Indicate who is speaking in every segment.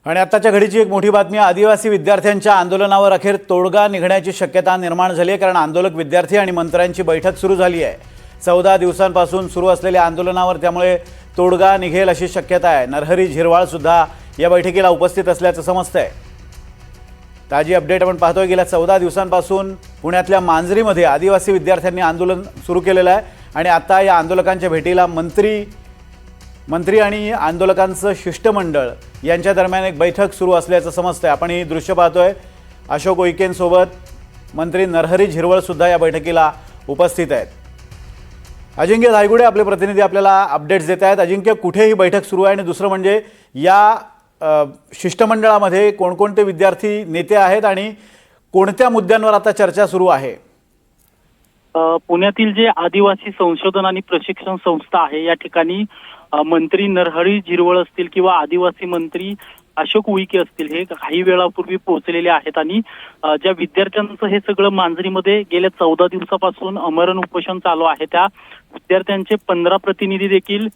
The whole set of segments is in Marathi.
Speaker 1: आणि आताच्या घडीची एक मोठी बातमी, आदिवासी विद्यार्थ्यांच्या आंदोलनावर अखेर तोडगा निघण्याची शक्यता निर्माण झाली आहे। कारण आंदोलक विद्यार्थी आणि मंत्र्यांची बैठक सुरू झाली आहे। 14 दिवसांपासून सुरू असलेल्या आंदोलनावर त्यामुळे तोडगा निघेल अशी शक्यता आहे। नरहरी झिरवाळ सुद्धा या बैठकीला उपस्थित असल्याचं समजतंय। ताजी अपडेट आपण पाहतोय। गेल्या 14 दिवसांपासून पुण्यातल्या मांजरीमध्ये आदिवासी विद्यार्थ्यांनी आंदोलन सुरू केलेलं आहे आणि आता या आंदोलकांच्या भेटीला मंत्री आणि आंदोलकांचं शिष्टमंडळ यांच्या दरम्यान एक बैठक सुरू असल्याचं समजतंय। आपण ही दृश्य पाहतोय। अशोक उईकेंसोबत मंत्री नरहरी झिरवाळ सुद्धा या बैठकीला उपस्थित आहेत। अजिंक्य धायगुडे आपले प्रतिनिधी आपल्याला अपडेट्स देत आहेत। अजिंक्य, कुठे ही बैठक सुरू आहे आणि दुसरं म्हणजे या शिष्टमंडळामध्ये कोणकोणते विद्यार्थी नेते आहेत आणि कोणत्या मुद्द्यांवर आता चर्चा सुरू आहे?
Speaker 2: पुण्यातील जे आदिवासी संशोधन आणि प्रशिक्षण संस्था आहे या ठिकाणी मंत्री नरहरी झिरवाळ असतील किंवा आदिवासी मंत्री अशोक उईके असतील हे काही वेळापूर्वी पोहोचलेले आहेत आणि ज्या विद्यार्थ्यांचं हे सगळं मांजरीमध्ये गेल्या 14 दिवसापासून अमरण उपोषण चालू आहे त्या विद्यार्थ्यांचे 15 प्रतिनिधी देखील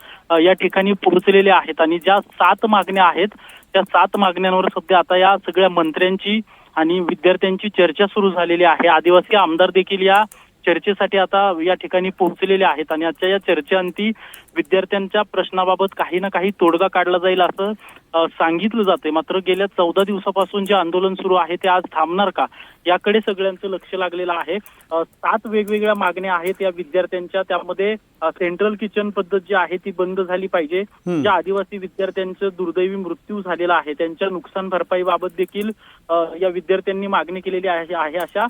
Speaker 2: या ठिकाणी पोहोचलेले आहेत आणि ज्या 7 मागण्या आहेत त्या 7 मागण्यांवर सध्या आता या सगळ्या मंत्र्यांची आणि विद्यार्थ्यांची चर्चा सुरू झालेली आहे। आदिवासी आमदार देखील या चर्चेसाठी आता या ठिकाणी पोहोचलेले आहेत आणि आजच्या या चर्चेअंती विद्यार्थ्यांच्या प्रश्नाबाबत काही ना काही तोडगा काढला जाईल असं सांगितलं जाते। मात्र गेल्या 14 दिवसापासून जे आंदोलन सुरू आहे ते आज थांबणार का याकडे सगळ्यांचं लक्ष लागलेलं आहे। 7 वेगवेगळ्या मागण्या आहेत या विद्यार्थ्यांच्या। त्यामध्ये सेंट्रल किचन पद्धत जी आहे ती बंद झाली पाहिजे। ज्या आदिवासी विद्यार्थ्यांचं दुर्दैवी मृत्यू झालेला आहे त्यांच्या नुकसान भरपाईबाबत देखील या विद्यार्थ्यांनी मागणी केलेली आहे। अशा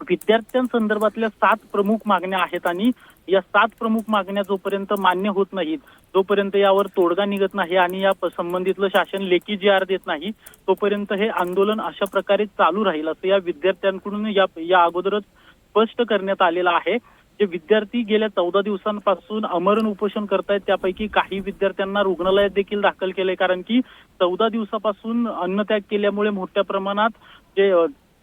Speaker 2: विद्यार्थ्यांसंदर्भातल्या 7 प्रमुख मागण्या आहेत आणि या 7 प्रमुख मागण्या जोपर्यंत मान्य होत नाहीत जोपर्यंत यावर तोडगा निघत नाही आणि या संबंधितलं शासन लेखी जी.आर देत नाही तोपर्यंत हे आंदोलन अशा प्रकारे चालू राहील असं या विद्यार्थ्यांकडून या अगोदरच स्पष्ट करण्यात आलेलं आहे। जे विद्यार्थी गेल्या 14 दिवसांपासून अमरण उपोषण करतायत त्यापैकी काही विद्यार्थ्यांना रुग्णालयात देखील दाखल केलंय, कारण की 14 दिवसापासून अन्नत्याग केल्यामुळे मोठ्या प्रमाणात जे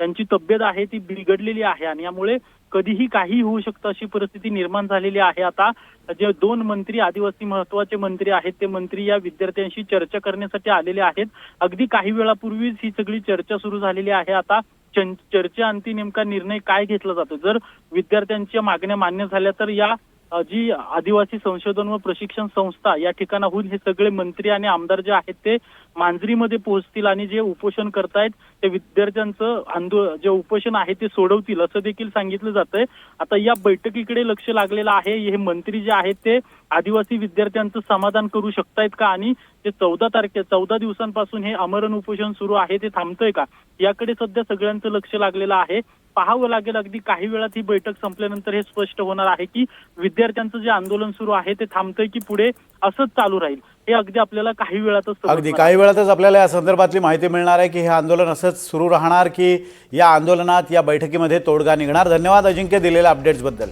Speaker 2: त्यांची तब्येत आहे ती बिघडलेली आहे आणि यामुळे कधीही काही होऊ शकतं अशी परिस्थिती निर्माण झालेली आहे। आता जे 2 मंत्री आदिवासी महत्वाचे मंत्री आहेत ते मंत्री या विद्यार्थ्यांशी चर्चा करण्यासाठी आलेले आहेत। अगदी काही वेळापूर्वीच ही सगळी चर्चा सुरू झालेली आहे। आता चर्चेअंती नेमका निर्णय काय घेतला जातो, जर विद्यार्थ्यांच्या मागण्या मान्य झाल्या तर या जी आदिवासी संशोधन व प्रशिक्षण संस्था या ठिकाणाहून हे सगळे मंत्री आणि आमदार जे आहेत ते मांजरीमध्ये पोहोचतील आणि जे उपोषण करतायत ते विद्यार्थ्यांचं जे उपोषण आहे ते सोडवतील असं देखील सांगितलं जातंय। आता या बैठकीकडे लक्ष लागलेलं आहे। हे मंत्री जे आहेत ते आदिवासी विद्यार्थ्यांचं समाधान करू शकतायत का आणि जे 14 दिवसांपासून हे अमरण उपोषण सुरू आहे ते थांबतंय का याकडे सध्या सगळ्यांचं लक्ष लागलेलं आहे। पाहावं लागेल अगदी काही वेळात ही बैठक संपल्यानंतर हे स्पष्ट होणार आहे की विद्यार्थ्यांचं जे आंदोलन सुरू आहे ते थांबतंय की पुढे असंच चालू राहील हे अगदी आपल्याला काही वेळातच
Speaker 1: आपल्याला या संदर्भातली माहिती मिळणार आहे की हे आंदोलन असंच सुरू राहणार की या आंदोलनात या बैठकीमध्ये तोडगा निघणार। धन्यवाद अजिंक्य दिलेल्या अपडेट्सबद्दल।